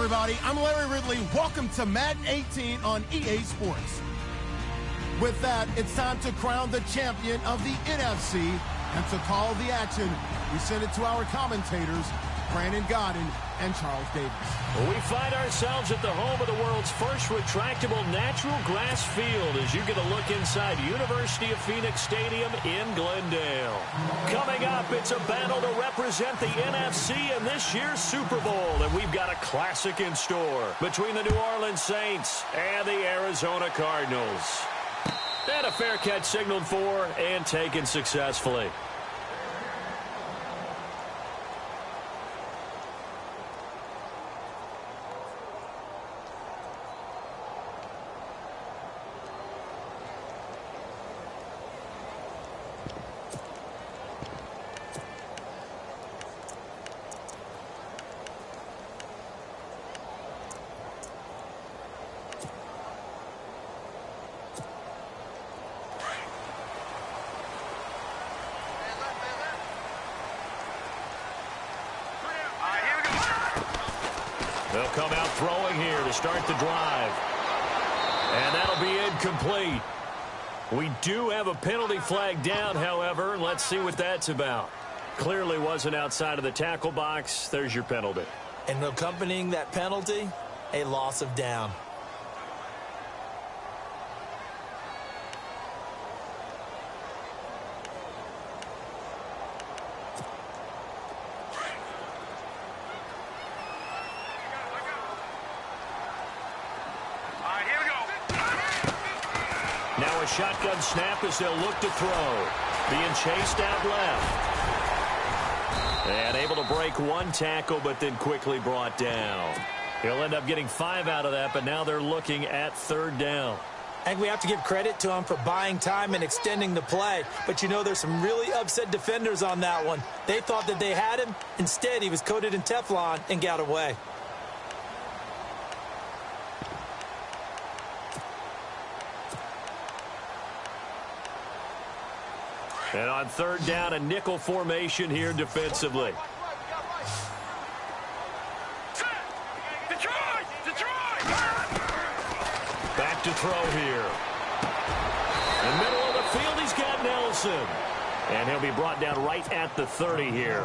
everybody. I'm Larry Ridley. Welcome to Madden 18 on EA Sports. With that, it's time to crown the champion of the NFC. And to call the action, we send it to our commentators, Brandon Godden and Charles Davis. We find ourselves at the home of the world's first retractable natural grass field as you get a look inside University of Phoenix Stadium in Glendale. Coming up, it's a battle to represent the NFC in this year's Super Bowl, and we've got a classic in store between the New Orleans Saints and the Arizona Cardinals. And a fair catch signaled for and taken successfully. They'll come out throwing here to start the drive. And that'll be incomplete. We do have a penalty flag down, however. Let's see what that's about. Clearly wasn't outside of the tackle box. There's your penalty. And accompanying that penalty, a loss of down. Now a shotgun snap as they'll look to throw. Being chased out left. And able to break one tackle, but then quickly brought down. He'll end up getting 5 out of that, but now they're looking at third down. I think we have to give credit to him for buying time and extending the play. But, you know, there's some really upset defenders on that one. They thought that they had him. Instead, he was coated in Teflon and got away. And on third down, a nickel formation here defensively. Back to throw here. In the middle of the field, he's got Nelson. And he'll be brought down right at the 30 here.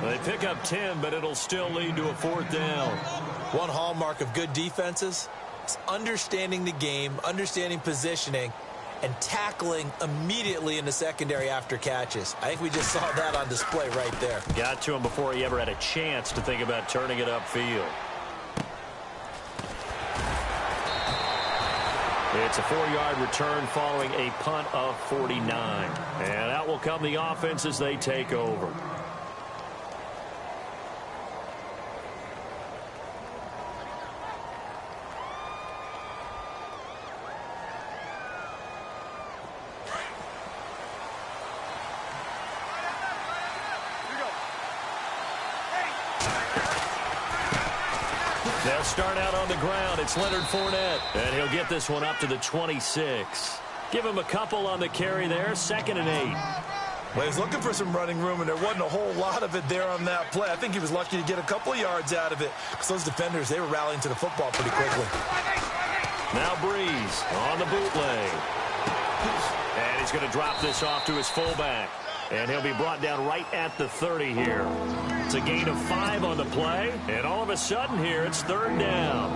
They pick up 10, but it'll still lead to a fourth down. One hallmark of good defenses is understanding the game, understanding positioning, and tackling immediately in the secondary after catches. I think we just saw that on display right there. Got to him before he ever had a chance to think about turning it upfield. It's a 4-yard return following a punt of 49. And out will come the offense as they take over. They'll start out on the ground. It's Leonard Fournette, and he'll get this one up to the 26. Give him a couple on the carry there, 2nd and 8. Well, he was looking for some running room, and there wasn't a whole lot of it there on that play. I think he was lucky to get a couple of yards out of it because those defenders, they were rallying to the football pretty quickly. Now Breeze on the bootleg. And he's going to drop this off to his fullback. And he'll be brought down right at the 30 here. It's a gain of 5 on the play. And all of a sudden here, it's third down.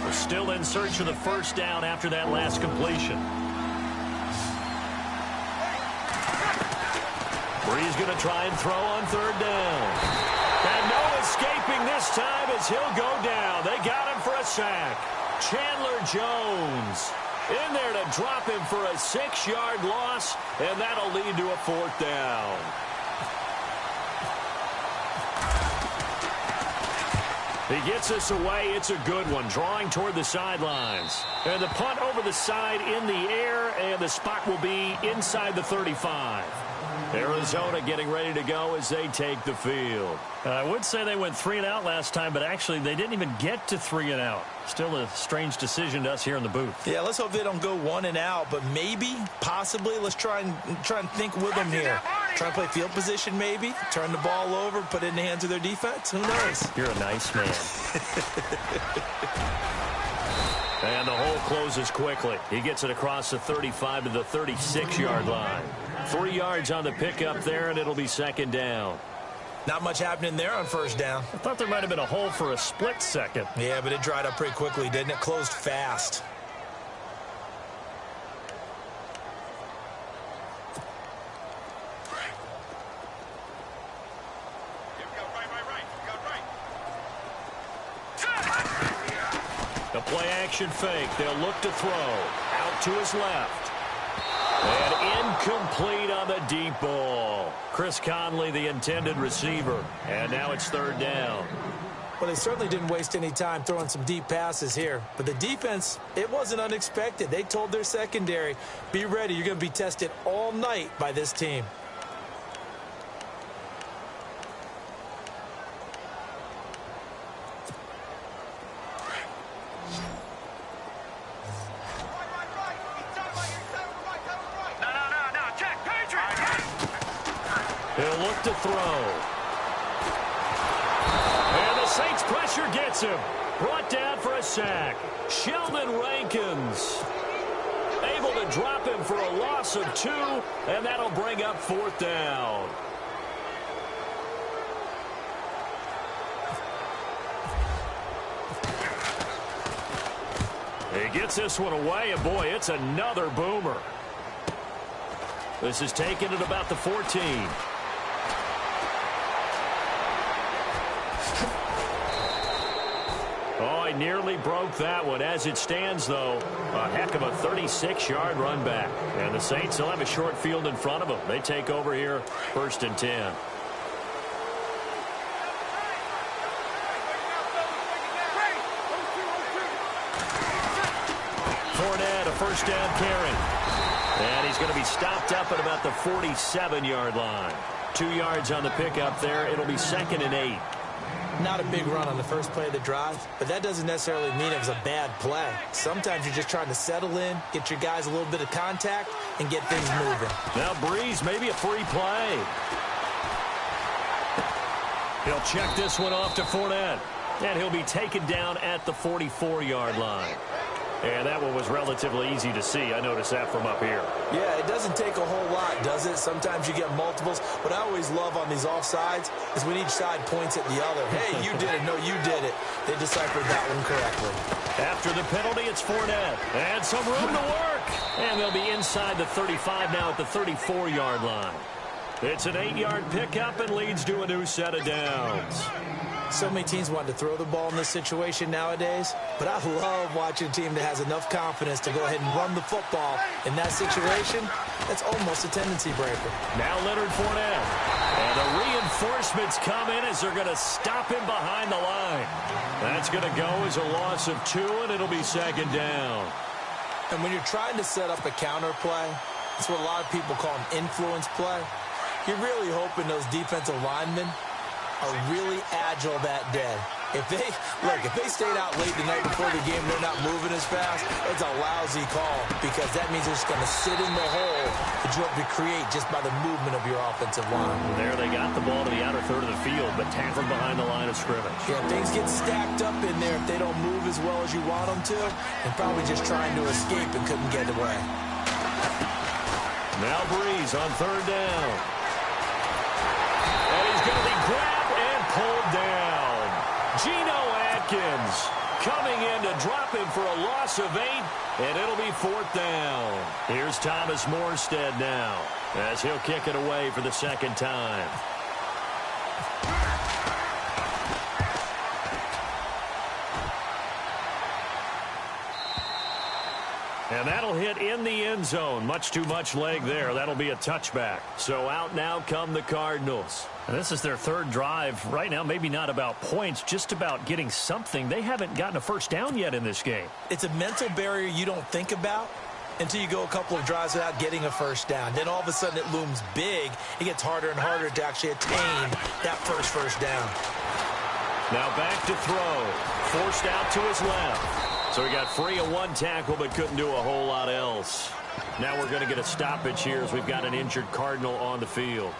We're still in search of the first down after that last completion. Breeze going to try and throw on third down. And no escaping this time as he'll go down. They got him for a sack. Chandler Jones in there to drop him for a 6-yard loss, and that'll lead to a fourth down. He gets us away. It's a good one, drawing toward the sidelines. And the punt over the side in the air, and the spot will be inside the 35. Arizona getting ready to go as they take the field. I would say they went 3 and out last time, but actually they didn't even get to 3 and out. Still a strange decision to us here in the booth. Yeah, let's hope they don't go 1 and out, but maybe, possibly, let's try and think with them here. Trying to play field position maybe, turn the ball over, put it in the hands of their defense. Who knows? You're a nice man. And the hole closes quickly. He gets it across the 35 to the 36-yard line. 3 yards on the pickup there, and it'll be second down. Not much happening there on first down. I thought there might have been a hole for a split second. Yeah, but it dried up pretty quickly, didn't it? Closed fast. The play-action fake. They'll look to throw. Out to his left. And incomplete on the deep ball. Chris Conley, the intended receiver. And now it's third down. Well, they certainly didn't waste any time throwing some deep passes here. But the defense, it wasn't unexpected. They told their secondary, be ready. You're going to be tested all night by this team. He'll look to throw. And the Saints pressure gets him. Brought down for a sack. Sheldon Rankins able to drop him for a loss of 2, and that'll bring up fourth down. He gets this one away, and boy, it's another boomer. This is taken at about the 14. Oh, he nearly broke that one. As it stands, though, a heck of a 36-yard run back. And the Saints will have a short field in front of them. They take over here, 1st and 10. Fournette, a first down carry. And he's going to be stopped up at about the 47-yard line. 2 yards on the pickup there. It'll be 2nd and 8. Not a big run on the first play of the drive, but that doesn't necessarily mean it was a bad play. Sometimes you're just trying to settle in, get your guys a little bit of contact, and get things moving. Now Breeze, maybe a free play. He'll check this one off to Fournette. And he'll be taken down at the 44-yard line. And that one was relatively easy to see. I noticed that from up here. Yeah, it doesn't take a whole lot, does it? Sometimes you get multiples. What I always love on these offsides is when each side points at the other. Hey, you did it. No, you did it. They deciphered that one correctly. After the penalty, it's Fournette. And some room to work. And they'll be inside the 35 now at the 34-yard line. It's an 8-yard pickup and leads to a new set of downs. So many teams want to throw the ball in this situation nowadays, but I love watching a team that has enough confidence to go ahead and run the football. In that situation, that's almost a tendency breaker. Now Leonard Fournette. And the reinforcements come in as they're going to stop him behind the line. That's going to go as a loss of 2, and it'll be 2nd down. And when you're trying to set up a counter play, that's what a lot of people call an influence play. You're really hoping those defensive linemen are really agile that day. If they stayed out late the night before the game, they're not moving as fast, it's a lousy call because that means they're just going to sit in the hole that you have to create just by the movement of your offensive line. There they got the ball to the outer third of the field, but tackled behind the line of scrimmage. Yeah, things get stacked up in there if they don't move as well as you want them to, and probably just trying to escape and couldn't get away. Now Breeze on 3rd down. And he's going to be grabbed and pulled down. Geno Atkins coming in to drop him for a loss of 8, and it'll be 4th down. Here's Thomas Morstead now as he'll kick it away for the 2nd time. And that'll hit in the end zone. Much too much leg there. That'll be a touchback. So out now come the Cardinals. And this is their 3rd drive. Right now, maybe not about points, just about getting something. They haven't gotten a first down yet in this game. It's a mental barrier you don't think about until you go a couple of drives without getting a first down. Then all of a sudden it looms big. It gets harder and harder to actually attain that first down. Now back to throw. Forced out to his left. So he got free of 1 tackle but couldn't do a whole lot else. Now we're going to get a stoppage here as we've got an injured Cardinal on the field.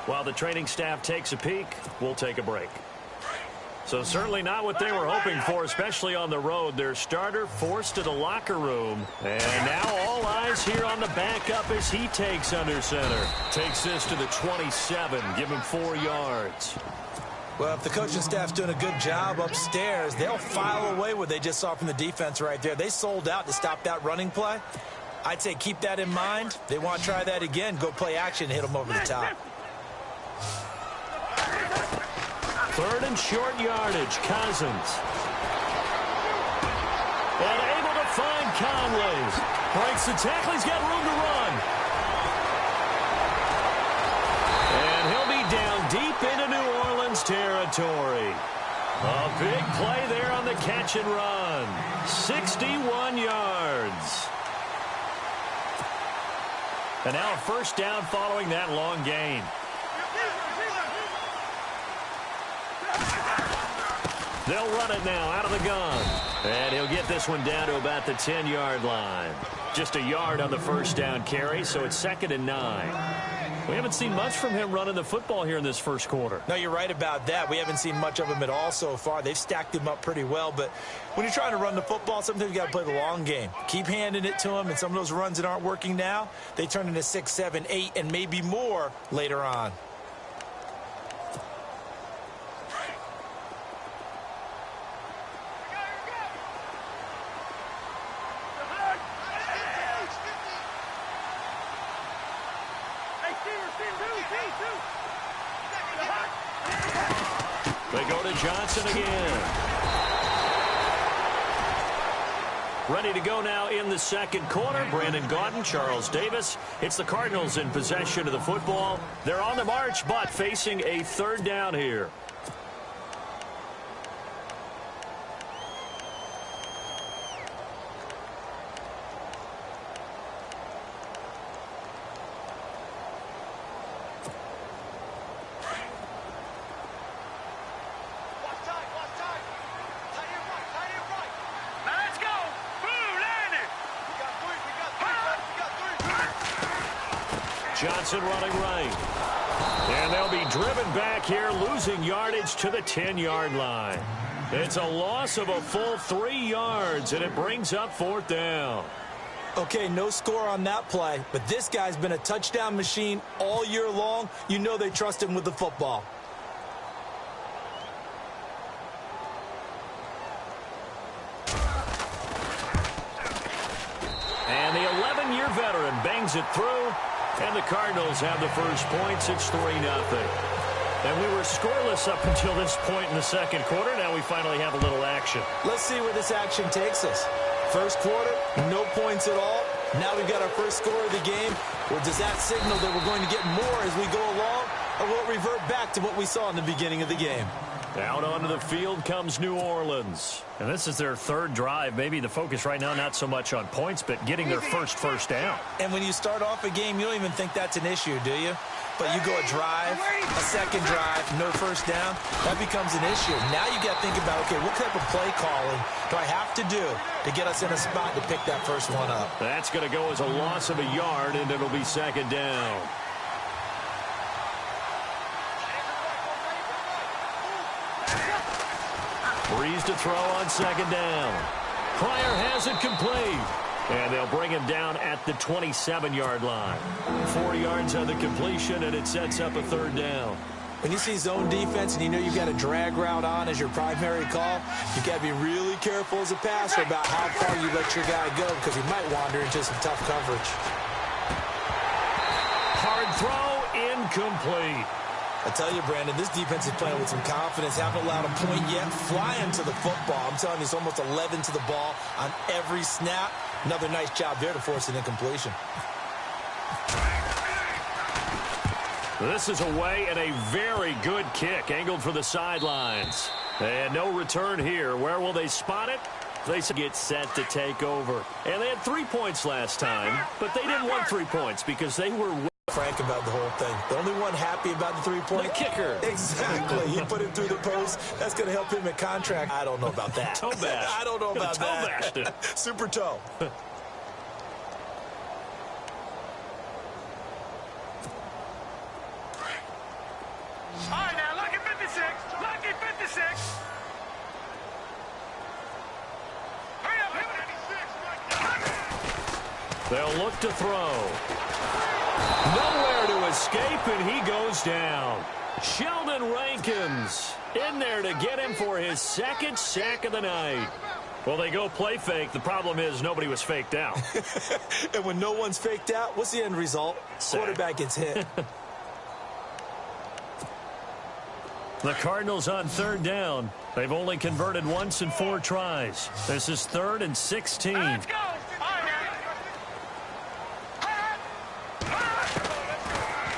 While the training staff takes a peek, we'll take a break. So certainly not what they were hoping for, especially on the road. Their starter forced to the locker room. And now all eyes here on the backup as he takes under center. Takes this to the 27, give him 4 yards. Well, if the coaching staff's doing a good job upstairs, they'll file away what they just saw from the defense right there. They sold out to stop that running play. I'd say keep that in mind. They want to try that again. Go play action and hit them over the top. 3rd and short yardage, Cousins. And able to find Conley. Breaks the tackle, he's got room to run. And he'll be down deep into New Orleans territory. A big play there on the catch and run. 61 yards. And now a first down following that long gain. They'll run it now out of the gun. And he'll get this one down to about the 10-yard line. Just a yard on the first down carry, so it's 2nd and 9. We haven't seen much from him running the football here in this first quarter. No, you're right about that. We haven't seen much of him at all so far. They've stacked him up pretty well, but when you're trying to run the football, sometimes you got to play the long game. Keep handing it to him, and some of those runs that aren't working now, they turn into 6, 7, 8, and maybe more later on. They go to Johnson again. Ready to go now in the second quarter. Brandon Gaudin, Charles Davis. It's the Cardinals in possession of the football. They're on the march, but facing a 3rd down here. Johnson running right. And they'll be driven back here, losing yardage to the 10-yard line. It's a loss of a full 3 yards, and it brings up 4th down. Okay, no score on that play, but this guy's been a touchdown machine all year long. You know they trust him with the football. And the 11-year veteran bangs it through. And the Cardinals have the first points. It's 3-0. And we were scoreless up until this point in the second quarter. Now we finally have a little action. Let's see where this action takes us. First quarter, no points at all. Now we've got our first score of the game. Well, does that signal that we're going to get more as we go along? Or will it revert back to what we saw in the beginning of the game? Out onto the field comes New Orleans. And this is their 3rd drive. Maybe the focus right now not so much on points, but getting their first down. And when you start off a game, you don't even think that's an issue, do you? But you go a drive, a second drive, no first down, that becomes an issue. Now you got to think about, okay, what type of play calling do I have to do to get us in a spot to pick that first one up? That's going to go as a loss of a yard, and it'll be 2nd down. Breeze to throw on 2nd down. Pryor has it complete. And they'll bring him down at the 27-yard line. 4 yards on the completion, and it sets up a 3rd down. When you see zone defense and you know you've got a drag route on as your primary call, you've got to be really careful as a passer about how far you let your guy go because he might wander into some tough coverage. Hard throw, incomplete. I tell you, Brandon, this defense is playing with some confidence. Haven't allowed a point yet. Flying to the football. I'm telling you, it's almost 11 to the ball on every snap. Another nice job there to force an incompletion. This is away and a very good kick angled for the sidelines. And no return here. Where will they spot it? They get set to take over. And they had 3 points last time, but they didn't want 3 points because they were frank about the whole thing. The only one happy about the 3-point. The kicker. Exactly. He put it through the post. That's going to help him in contract. I don't know about that. Toe bash. I don't know about that. Super toe. 56. Lucky 56. They'll look to throw. Nowhere to escape, and he goes down. Sheldon Rankins in there to get him for his second sack of the night. Well, they go play fake. The problem is nobody was faked out. And when no one's faked out, what's the end result? Sack. Quarterback gets hit. The Cardinals on third down. They've only converted once in 4 tries. This is 3rd and 16. Let's go.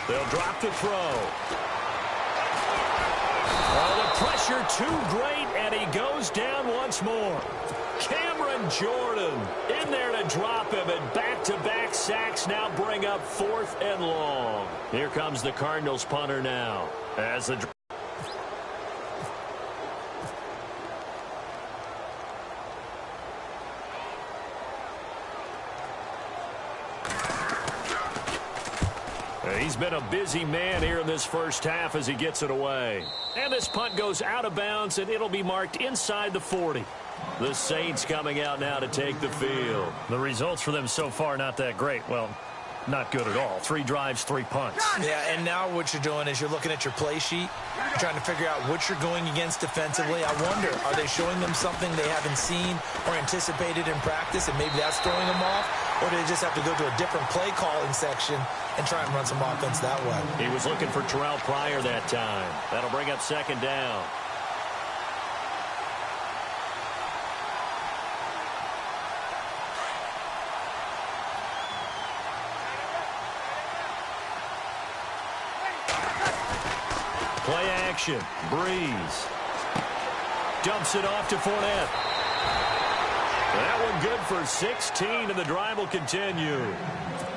They'll drop the throw. Oh, the pressure too great, and he goes down once more. Cameron Jordan in there to drop him, and back-to-back sacks now bring up 4th and long. Here comes the Cardinals punter now. As the He's been a busy man here in this first half as he gets it away. And this punt goes out of bounds, and it'll be marked inside the 40. The Saints coming out now to take the field. The results for them so far not that great. Well, not good at all. 3 drives, 3 punts. Yeah, and now what you're doing is you're looking at your play sheet. You're trying to figure out what you're going against defensively. I wonder, are they showing them something they haven't seen or anticipated in practice, and maybe that's throwing them off? Or do they just have to go to a different play calling section and try and run some offense that way? He was looking for Terrell Pryor that time. That'll bring up 2nd down. Play action. Breeze. Dumps it off to Fournette. That one good for 16, and the drive will continue.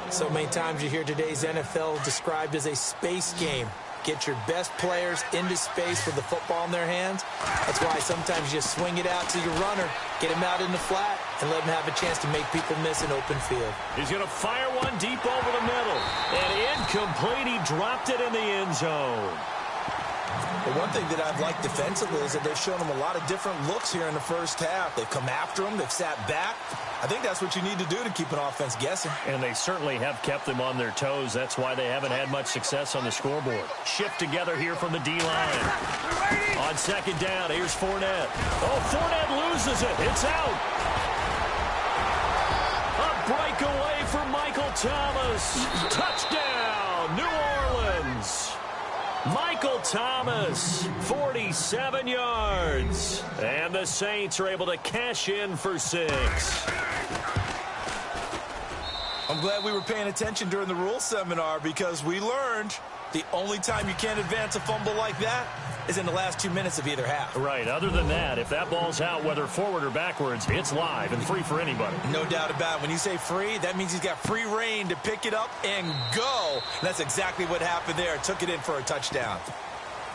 So many times you hear today's NFL described as a space game. Get your best players into space with the football in their hands. That's why sometimes you swing it out to your runner, get him out in the flat, and let him have a chance to make people miss an open field. He's going to fire one deep over the middle. And incomplete. He dropped it in the end zone. The one thing that I've liked defensively is that they've shown them a lot of different looks here in the first half. They've come after them. They've sat back. I think that's what you need to do to keep an offense guessing. And they certainly have kept them on their toes. That's why they haven't had much success on the scoreboard. Shift together here from the D-line. On 2nd down, here's Fournette. Oh, Fournette loses it. It's out. A breakaway for Michael Thomas. Touchdown, New Orleans. Michael Thomas, 47 yards. And the Saints are able to cash in for 6. I'm glad we were paying attention during the rules seminar because we learned the only time you can't advance a fumble like that is in the last 2 minutes of either half. Right. Other than that, if that ball's out, whether forward or backwards, it's live and free for anybody. No doubt about it. When you say free, that means he's got free reign to pick it up and go. And that's exactly what happened there. Took it in for a touchdown.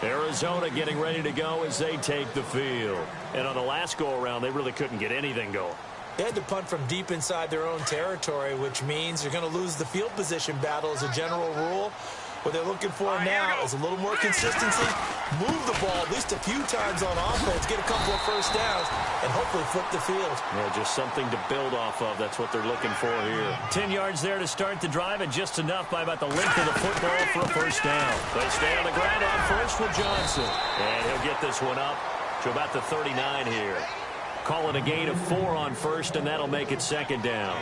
Arizona getting ready to go as they take the field. And on the last go-around, they really couldn't get anything going. They had to punt from deep inside their own territory, which means you're going to lose the field position battle as a general rule. What they're looking for now is a little more consistency, move the ball at least a few times on offense, get a couple of first downs, and hopefully flip the field. Yeah, just something to build off of. That's what they're looking for here. 10 yards there to start the drive, and just enough by about the length of the football for a first down. They stay on the ground on first with Johnson. And he'll get this one up to about the 39 here. Call it a gain of 4 on first, and that'll make it 2nd down.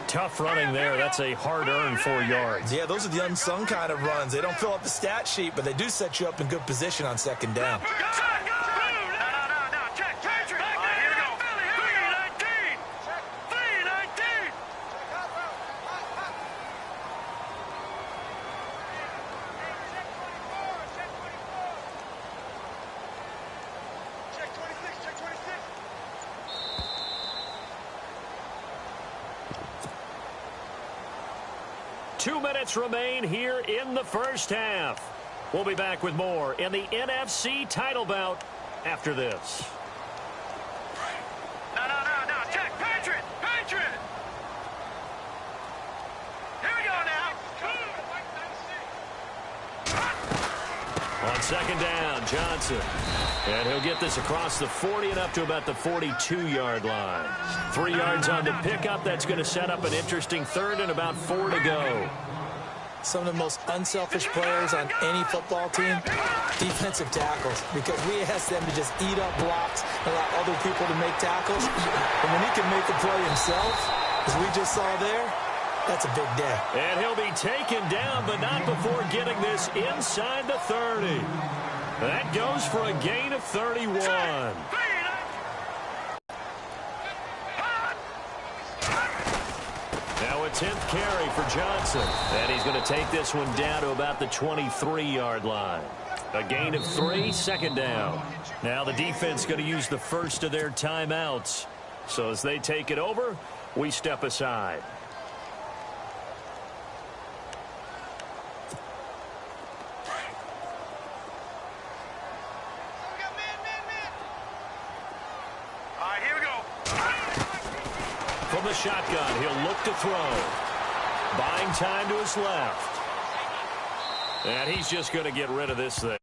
Tough running there. That's a hard-earned 4 yards. Yeah, those are the unsung kind of runs. They don't fill up the stat sheet, but they do set you up in good position on 2nd down. Two minutes remain here in the first half. We'll be back with more in the NFC title bout after this. No. Check. Patriot. Here we go now. On Second down, Johnson. And he'll get this across the 40 and up to about the 42-yard line. 3 yards on the pickup. That's going to set up an interesting third and about 4 to go. Some of the most unselfish players on any football team, defensive tackles, because we ask them to just eat up blocks and allow other people to make tackles. And when he can make a play himself, as we just saw there, that's a big day. And he'll be taken down, but not before getting this inside the 30. That goes for a gain of 31. Now a 10th carry for Johnson. And he's going to take this one down to about the 23-yard line. A gain of 3, second down. Now the defense going to use the first of their timeouts. So as they take it over, we step aside. From the shotgun, he'll look to throw. Buying time to his left. And he's just going to get rid of this thing.